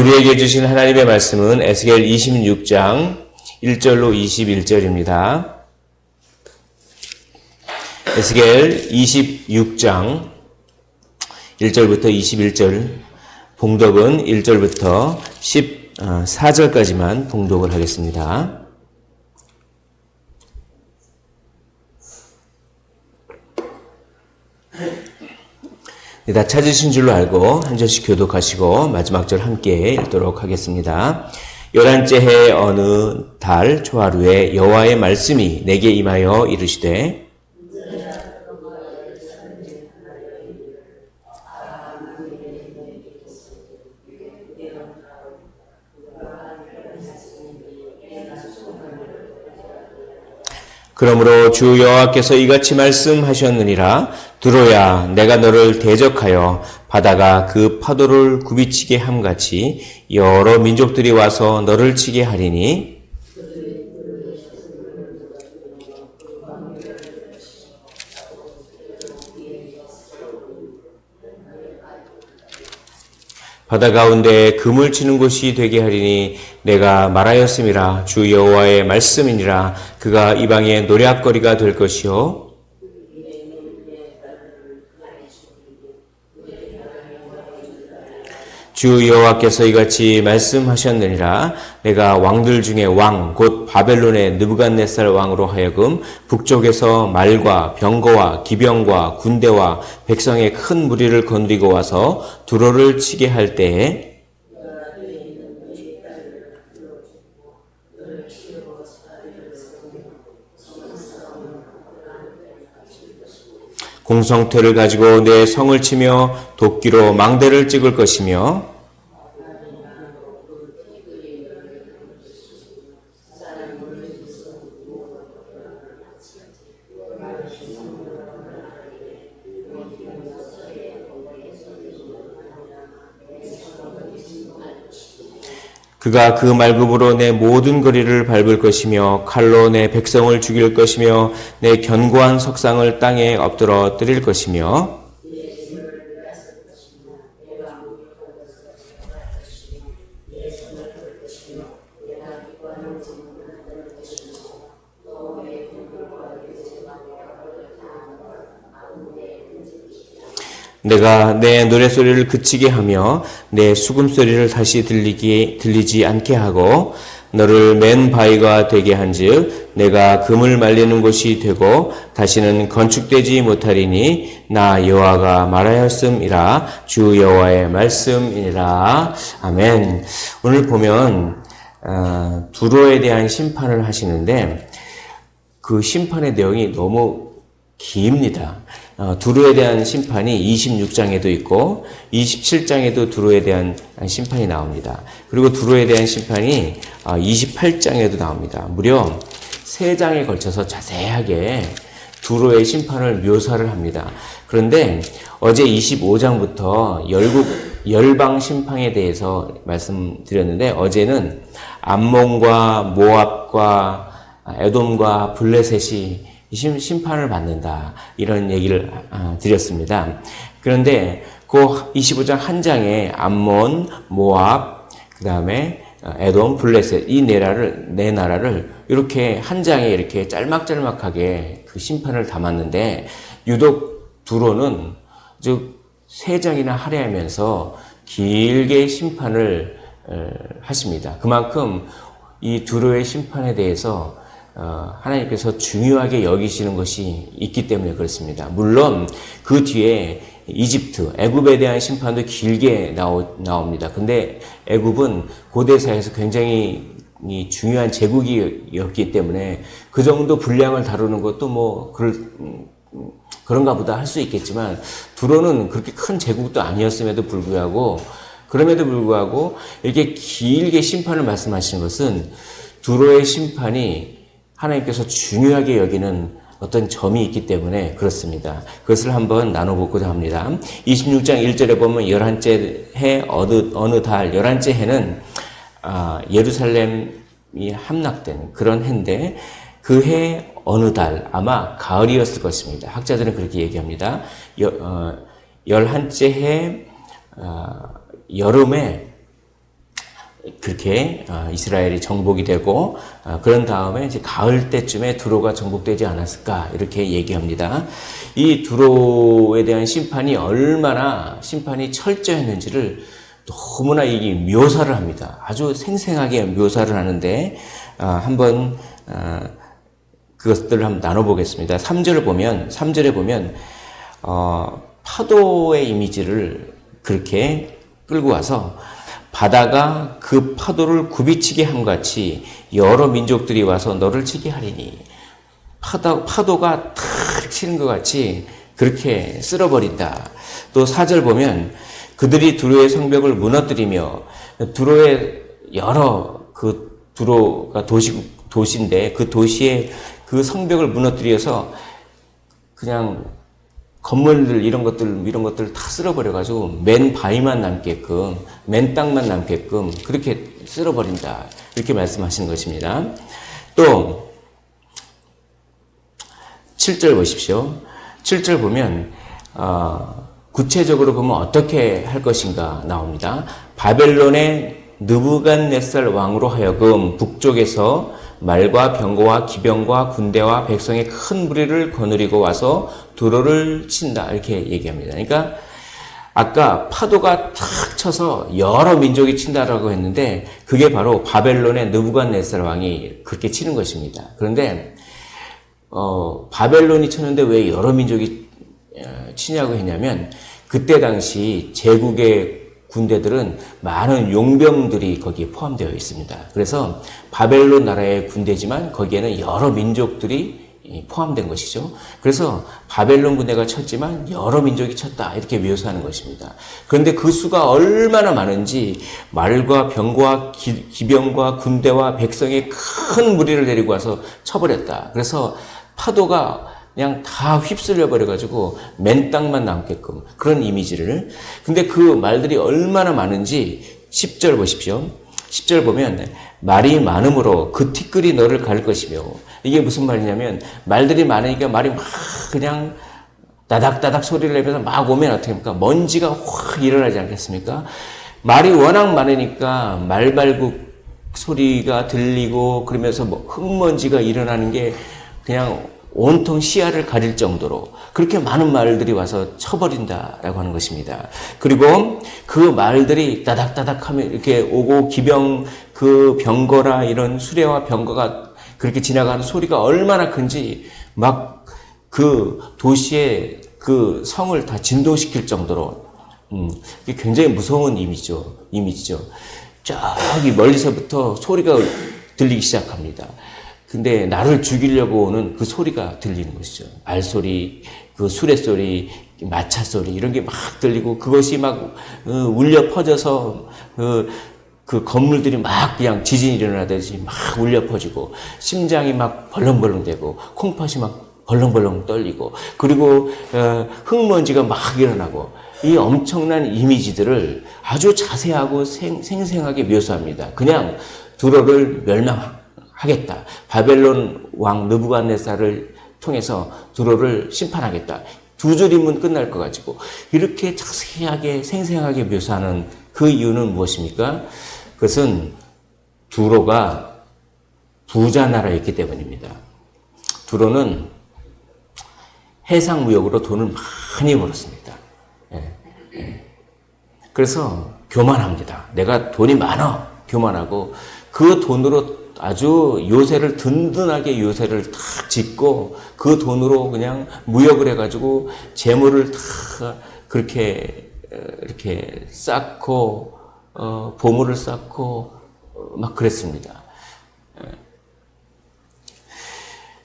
우리에게 주신 하나님의 말씀은 에스겔 26장 1절로 21절입니다. 에스겔 26장 1절부터 21절 봉독은 1절부터 14절까지만 봉독을 하겠습니다. 다 찾으신 줄로 알고 한 절씩 교독하시고 마지막 절 함께 읽도록 하겠습니다. 11째 해 어느 달 초하루에 여호와의 말씀이 내게 임하여 이르시되 그러므로 주 여호와께서 이같이 말씀하셨느니라. 두로야, 내가 너를 대적하여 바다가 그 파도를 굽이치게 함같이 여러 민족들이 와서 너를 치게 하리니 바다 가운데 금을 치는 곳이 되게 하리니 내가 말하였음이라. 주 여호와의 말씀이니라. 그가 이방의 노략거리가 될 것이요 주 여호와께서 이같이 말씀하셨느니라. 내가 왕들 중에 왕 곧 바벨론의 느부갓네살 왕으로 하여금 북쪽에서 말과 병거와 기병과 군대와 백성의 큰 무리를 거느리고 와서 두로를 치게 할 때에 공성퇴를 가지고 내 성을 치며 도끼로 망대를 찍을 것이며 그가 그 말급으로 내 모든 거리를 밟을 것이며 칼로 내 백성을 죽일 것이며 내 견고한 석상을 땅에 엎드러뜨릴 것이며 내가 내 노래소리를 그치게 하며 내 수금소리를 다시 들리지 않게 하고 너를 맨 바위가 되게 한즉 내가 금을 말리는 곳이 되고 다시는 건축되지 못하리니 나 여호와가 말하였음이라. 주 여호와의 말씀이니라. 아멘. 오늘 보면 두로에 대한 심판을 하시는데 그 심판의 내용이 너무 깁니다. 두로에 대한 심판이 26장에도 있고 27장에도 두로에 대한 심판이 나옵니다. 그리고 두로에 대한 심판이 28장에도 나옵니다. 무려 3장에 걸쳐서 자세하게 두로의 심판을 묘사를 합니다. 그런데 어제 25장부터 열방 심판에 대해서 말씀드렸는데 어제는 암몬과 모압과 에돔과 블레셋이 심판을 받는다 이런 얘기를 드렸습니다. 그런데 그 25장 한 장에 암몬, 모압, 그 다음에 에돔, 블레셋 이 네 나라를 이렇게 한 장에 이렇게 짤막짤막하게 그 심판을 담았는데 유독 두로는 즉 3장이나 할애하면서 길게 심판을 하십니다. 그만큼 이 두로의 심판에 대해서 하나님께서 중요하게 여기시는 것이 있기 때문에 그렇습니다. 물론 그 뒤에 이집트, 애굽에 대한 심판도 길게 나옵니다. 근데 애굽은 고대사에서 굉장히 중요한 제국이었기 때문에 그 정도 분량을 다루는 것도 뭐 그런가 보다 할 수 있겠지만 두로는 그렇게 큰 제국도 아니었음에도 불구하고 이렇게 길게 심판을 말씀하시는 것은 두로의 심판이 하나님께서 중요하게 여기는 어떤 점이 있기 때문에 그렇습니다. 그것을 한번 나눠보고자 합니다. 26장 1절에 보면 11째 해 어느 달 11째 해는 예루살렘이 함락된 그런 해인데 그 해 어느 달 아마 가을이었을 것입니다. 학자들은 그렇게 얘기합니다. 11째 해 여름에 그렇게 이스라엘이 정복이 되고 그런 다음에 이제 가을 때쯤에 두로가 정복되지 않았을까 이렇게 얘기합니다. 이 두로에 대한 심판이 얼마나 심판이 철저했는지를 너무나 이 묘사를 합니다. 아주 생생하게 묘사를 하는데 한번 그것들을 한번 나눠보겠습니다. 3절에 보면 파도의 이미지를 그렇게 끌고 와서 바다가 그 파도를 굽이치게 함같이 여러 민족들이 와서 너를 치게 하리니 파도가 탁 치는 것 같이 그렇게 쓸어버린다. 또 4절 보면 그들이 두로의 성벽을 무너뜨리며 두로의 여러 그 두로가 도시인데 그 도시의 그 성벽을 무너뜨려서 그냥 건물들 이런 것들 다 쓸어버려가지고 맨 바위만 남게끔 맨 땅만 남게끔 그렇게 쓸어버린다 이렇게 말씀하시는 것입니다. 또 7절 보십시오. 7절 보면 구체적으로 보면 어떻게 할 것인가 나옵니다. 바벨론의 느부갓네살 왕으로 하여금 북쪽에서 말과 병거와 기병과 군대와 백성의 큰 무리를 거느리고 와서 두로를 친다 이렇게 얘기합니다. 그러니까 아까 파도가 탁 쳐서 여러 민족이 친다라고 했는데 그게 바로 바벨론의 느부갓네살 왕이 그렇게 치는 것입니다. 그런데 바벨론이 쳤는데 왜 여러 민족이 치냐고 했냐면 그때 당시 제국의 군대들은 많은 용병들이 거기에 포함되어 있습니다. 그래서 바벨론 나라의 군대지만 거기에는 여러 민족들이 포함된 것이죠. 그래서 바벨론 군대가 쳤지만 여러 민족이 쳤다 이렇게 묘사하는 것입니다. 그런데 그 수가 얼마나 많은지 말과 병과 기병과 군대와 백성의 큰 무리를 데리고 와서 쳐버렸다. 그래서 파도가 그냥 다 휩쓸려 버려가지고 맨 땅만 남게끔 그런 이미지를. 근데 그 말들이 얼마나 많은지 10절 보십시오. 10절 보면 말이 많음으로 그 티끌이 너를 가릴 것이며 이게 무슨 말이냐면 말들이 많으니까 말이 막 그냥 따닥따닥 소리를 내면서 막 오면 어떻게 합니까? 먼지가 확 일어나지 않겠습니까? 말이 워낙 많으니까 말발굽 소리가 들리고 그러면서 뭐 흙먼지가 일어나는 게 그냥 온통 시야를 가릴 정도로 그렇게 많은 말들이 와서 쳐버린다라고 하는 것입니다. 그리고 그 말들이 따닥따닥 하면 이렇게 오고 기병 그 병거나 이런 수레와 병거가 그렇게 지나가는 소리가 얼마나 큰지 막 그 도시의 그 성을 다 진동시킬 정도로 이게 굉장히 무서운 이미지죠. 저기 멀리서부터 소리가 들리기 시작합니다. 근데 나를 죽이려고 오는 그 소리가 들리는 것이죠. 말소리, 그 수레소리, 마차소리 이런 게 막 들리고 그것이 막 울려 퍼져서 그 건물들이 막 그냥 지진이 일어나듯이 막 울려 퍼지고 심장이 막 벌렁벌렁대고 콩팥이 막 벌렁벌렁 떨리고 그리고 흙먼지가 막 일어나고 이 엄청난 이미지들을 아주 자세하고 생생하게 묘사합니다. 그냥 두로를 멸망하겠다. 바벨론 왕 느부갓네살을 통해서 두로를 심판하겠다. 두 줄이면 끝날 것 가지고 이렇게 자세하게 생생하게 묘사하는 그 이유는 무엇입니까? 그것은 두로가 부자 나라였기 때문입니다. 두로는 해상 무역으로 돈을 많이 벌었습니다. 그래서 교만합니다. 내가 돈이 많아. 교만하고 그 돈으로 아주 요새를 든든하게 요새를 탁 짓고 그 돈으로 그냥 무역을 해가지고 재물을 다 그렇게 이렇게 쌓고 보물을 쌓고 막 그랬습니다.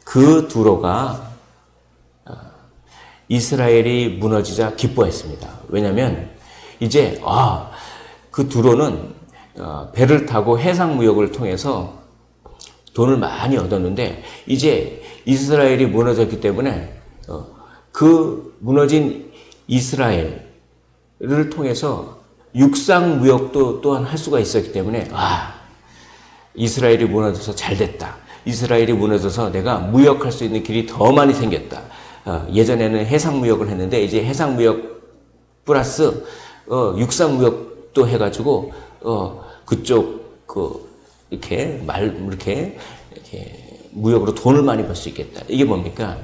그 두로가 이스라엘이 무너지자 기뻐했습니다. 왜냐하면 이제 그 두로는 배를 타고 해상 무역을 통해서 돈을 많이 얻었는데 이제 이스라엘이 무너졌기 때문에 그 무너진 이스라엘을 통해서 육상 무역도 또한 할 수가 있었기 때문에 이스라엘이 무너져서 잘 됐다. 이스라엘이 무너져서 내가 무역할 수 있는 길이 더 많이 생겼다. 예전에는 해상 무역을 했는데 이제 해상 무역 플러스 육상 무역도 해가지고 그쪽 이렇게 무역으로 돈을 많이 벌 수 있겠다. 이게 뭡니까?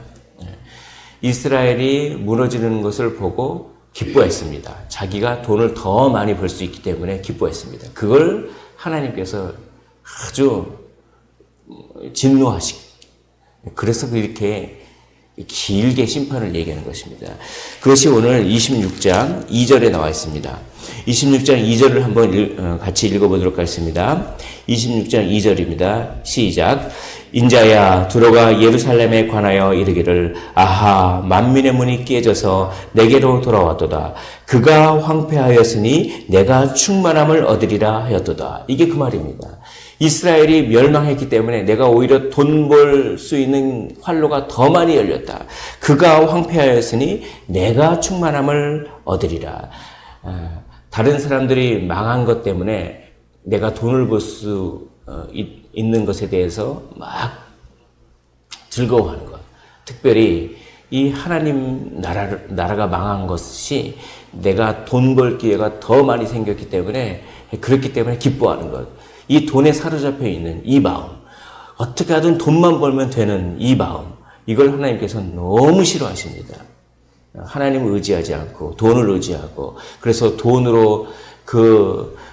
이스라엘이 무너지는 것을 보고 기뻐했습니다. 자기가 돈을 더 많이 벌 수 있기 때문에 기뻐했습니다. 그걸 하나님께서 아주 진노하시고, 그래서 이렇게 길게 심판을 얘기하는 것입니다. 그것이 오늘 26장 2절에 나와 있습니다. 26장 2절을 한번 같이 읽어보도록 하겠습니다. 26장 2절입니다. 시작. 인자야 두로가 예루살렘에 관하여 이르기를 아하 만민의 문이 깨져서 내게로 돌아왔도다. 그가 황폐하였으니 내가 충만함을 얻으리라 하였도다. 이게 그 말입니다. 이스라엘이 멸망했기 때문에 내가 오히려 돈 벌 수 있는 활로가 더 많이 열렸다. 그가 황폐하였으니 내가 충만함을 얻으리라. 다른 사람들이 망한 것 때문에 내가 돈을 벌 수 있는 것에 대해서 막 즐거워하는 것. 특별히 이 하나님 나라가 망한 것이 내가 돈 벌 기회가 더 많이 생겼기 때문에, 그렇기 때문에 기뻐하는 것. 이 돈에 사로잡혀 있는 이 마음, 어떻게 하든 돈만 벌면 되는 이 마음, 이걸 하나님께서 너무 싫어하십니다. 하나님을 의지하지 않고 돈을 의지하고, 그래서 돈으로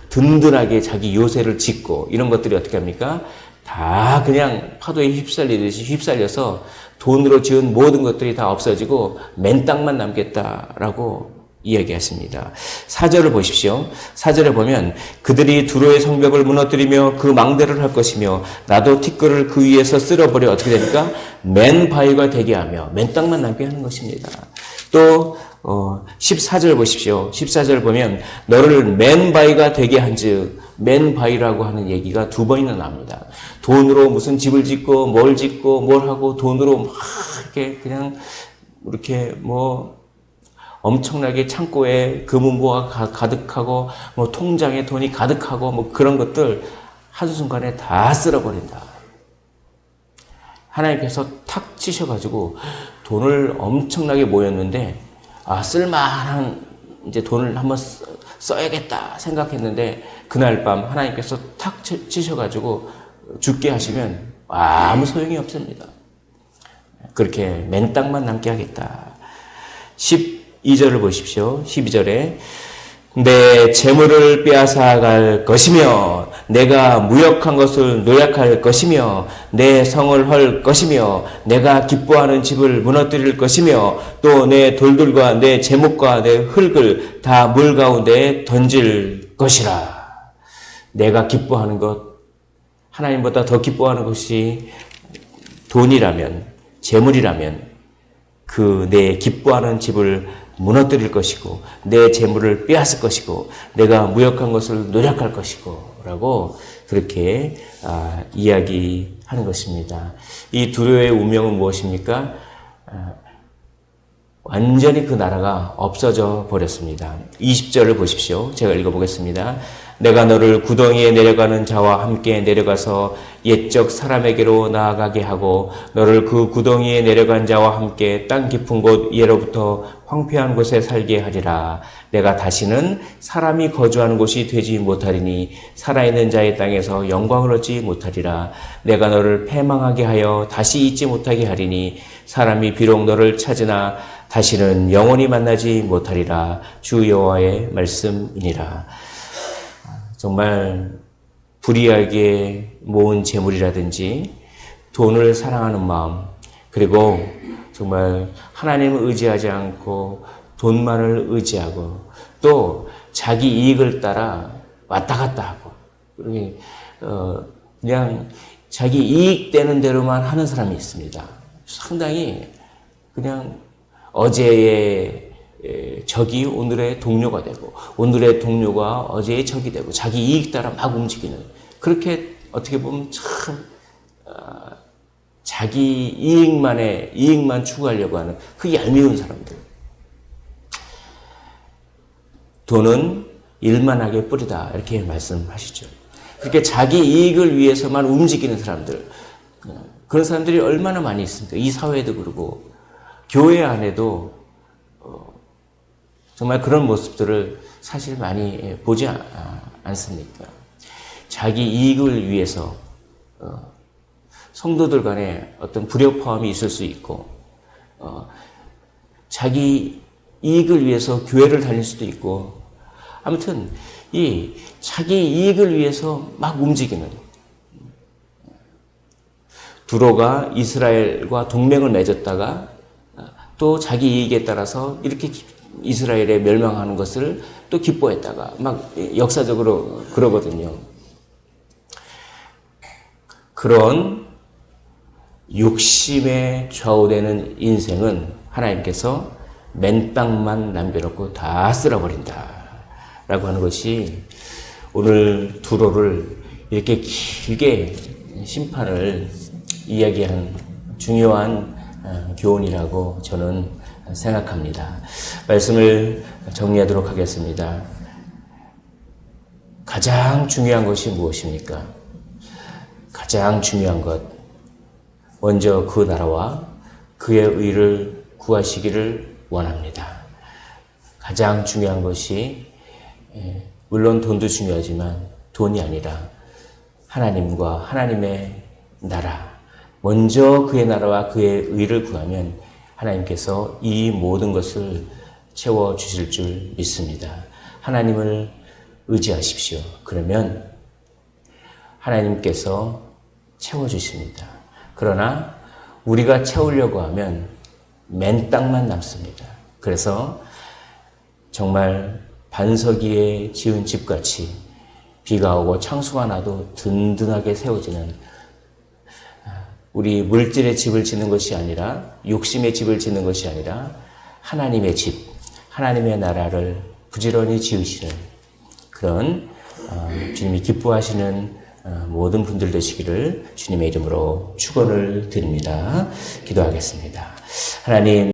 든든하게 자기 요새를 짓고, 이런 것들이 어떻게 합니까? 다 그냥 파도에 휩쓸리듯이 휩쓸려서 돈으로 지은 모든 것들이 다 없어지고 맨 땅만 남겠다라고 이야기하십니다. 4절을 보십시오. 4절에 보면 그들이 두로의 성벽을 무너뜨리며 그 망대를 할 것이며 나도 티끌을 그 위에서 쓸어버려 어떻게 됩니까? 맨 바위가 되게 하며 맨 땅만 남게 하는 것입니다. 또 14절 보십시오. 14절 보면 너를 맨 바위가 되게 한즉, 맨 바위라고 하는 얘기가 두 번이나 나옵니다. 돈으로 무슨 집을 짓고 뭘 하고 돈으로 막 이렇게 그냥 이렇게 엄청나게 창고에 금은보가 가득하고 통장에 돈이 가득하고 그런 것들 한순간에 다 쓸어버린다. 하나님께서 탁 치셔가지고 돈을 엄청나게 모였는데 쓸만한 이제 돈을 한번 써야겠다 생각했는데 그날 밤 하나님께서 탁 치셔가지고 죽게 하시면 아무 소용이 없습니다. 그렇게 맨 땅만 남게 하겠다. 12절을 보십시오. 12절에 내 재물을 빼앗아갈 것이며 내가 무역한 것을 노략할 것이며 내 성을 헐 것이며 내가 기뻐하는 집을 무너뜨릴 것이며 또 내 돌들과 내 제목과 내 흙을 다 물 가운데에 던질 것이라. 내가 기뻐하는 것, 하나님보다 더 기뻐하는 것이 돈이라면, 재물이라면 그 내 기뻐하는 집을 무너뜨릴 것이고 내 재물을 빼앗을 것이고 내가 무역한 것을 노략할 것이고 라고 그렇게 이야기하는 것입니다. 이 두로의 운명은 무엇입니까? 완전히 그 나라가 없어져 버렸습니다. 20절을 보십시오. 제가 읽어보겠습니다. 내가 너를 구덩이에 내려가는 자와 함께 내려가서 옛적 사람에게로 나아가게 하고 너를 그 구덩이에 내려간 자와 함께 땅 깊은 곳 예로부터 황폐한 곳에 살게 하리라. 내가 다시는 사람이 거주하는 곳이 되지 못하리니 살아있는 자의 땅에서 영광을 얻지 못하리라. 내가 너를 패망하게 하여 다시 잊지 못하게 하리니 사람이 비록 너를 찾으나 다시는 영원히 만나지 못하리라. 주 여호와의 말씀이니라. 정말 불이하게 모은 재물이라든지 돈을 사랑하는 마음, 그리고 정말 하나님을 의지하지 않고 돈만을 의지하고 또 자기 이익을 따라 왔다 갔다 하고 그냥 자기 이익 되는 대로만 하는 사람이 있습니다. 상당히 그냥 어제의 적이 오늘의 동료가 되고 오늘의 동료가 어제의 적이 되고 자기 이익 따라 막 움직이는, 그렇게 어떻게 보면 참 자기 이익만 추구하려고 하는 그 얄미운 사람들. 돈은 일만하게 뿌리다 이렇게 말씀하시죠. 그렇게 자기 이익을 위해서만 움직이는 사람들, 그런 사람들이 얼마나 많이 있습니까? 이 사회도 그러고 교회 안에도 정말 그런 모습들을 사실 많이 보지 않습니까? 자기 이익을 위해서 성도들 간에 어떤 불협화음이 있을 수 있고 자기 이익을 위해서 교회를 다닐 수도 있고 아무튼 이 자기 이익을 위해서 막 움직이는 두로가 이스라엘과 동맹을 맺었다가 또 자기 이익에 따라서 이렇게 이스라엘에 멸망하는 것을 또 기뻐했다가 막 역사적으로 그러거든요. 그런 욕심에 좌우되는 인생은 하나님께서 맨땅만 남겨놓고 다 쓸어버린다 라고 하는 것이 오늘 두로를 이렇게 길게 심판을 이야기한 중요한 교훈이라고 저는 생각합니다. 말씀을 정리하도록 하겠습니다. 가장 중요한 것이 무엇입니까? 가장 중요한 것, 먼저 그 나라와 그의 의를 구하시기를 원합니다. 가장 중요한 것이 물론 돈도 중요하지만 돈이 아니라 하나님과 하나님의 나라, 먼저 그의 나라와 그의 의를 구하면 하나님께서 이 모든 것을 채워주실 줄 믿습니다. 하나님을 의지하십시오. 그러면 하나님께서 채워주십니다. 그러나 우리가 채우려고 하면 맨 땅만 남습니다. 그래서 정말 반석 위에 지은 집같이 비가 오고 창수가 나도 든든하게 세워지는 우리 물질의 집을 짓는 것이 아니라 욕심의 집을 짓는 것이 아니라 하나님의 집, 하나님의 나라를 부지런히 지으시는 그런 주님이 기뻐하시는 모든 분들 되시기를 주님의 이름으로 축원을 드립니다. 기도하겠습니다. 하나님